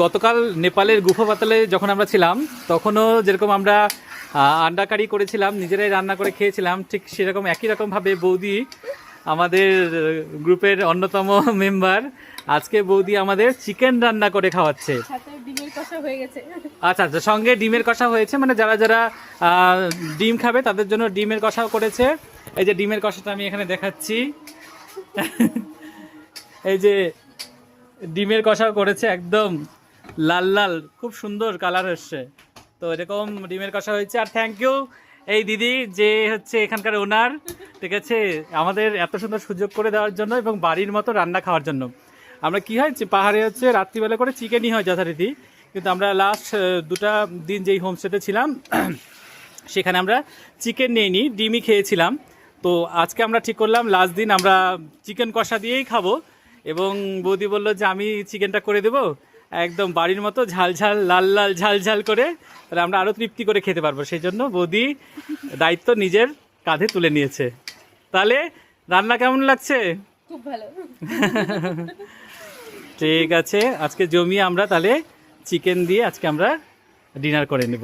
গতকাল নেপালের গুফা পাতালে যখন আমরা ছিলাম তখনও যেরকম আমরা আন্ডা কারি করেছিলাম, নিজেরাই রান্না করে খেয়েছিলাম, ঠিক সেরকম একই রকমভাবে বৌদি আমাদের গ্রুপের অন্যতম মেম্বার, আজকে বৌদি আমাদের চিকেন রান্না করে খাওয়াচ্ছে। আচ্ছা আচ্ছা, সঙ্গে ডিমের কষা হয়েছে, মানে যারা যারা ডিম খাবে তাদের জন্য ডিমের কষাও করেছে। এই যে ডিমের কষাটা আমি এখানে দেখাচ্ছি, এই যে ডিমের কষাও করেছে, একদম লাল লাল খুব সুন্দর কালার এসছে। তো এরকম ডিমের কষা হয়েছে। আর থ্যাংক ইউ এই দিদি, যে হচ্ছে এখানকার ওনার, ঠিক আছে, আমাদের এত সুন্দর সুযোগ করে দেওয়ার জন্য এবং বাড়ির মতো রান্না খাওয়ার জন্য। আমরা কি হয় পাহাড়ে হচ্ছে রাত্রিবেলা করে চিকেনই হয় যথারীতি, কিন্তু আমরা লাস্ট 2টা দিন যেই হোমস্টেতে ছিলাম সেখানে আমরা চিকেন নিইনি, ডিমই খেয়েছিলাম। তো আজকে আমরা ঠিক করলাম লাস্ট দিন আমরা চিকেন কষা দিয়েই খাবো, এবং বৌদি বললো যে আমি চিকেনটা করে দেবো একদম বাড়ির মতো ঝাল ঝাল লাল লাল ঝাল ঝাল করে, তাহলে আমরা আরও তৃপ্তি করে খেতে পারবো। সেই জন্য বৌদি দায়িত্ব নিজের কাঁধে তুলে নিয়েছে। তাহলে রান্না কেমন লাগছে? খুব ভালো। ঠিক আছে, আজকে জমিয়ে আমরা তাহলে চিকেন দিয়ে আজকে আমরা ডিনার করে নেব।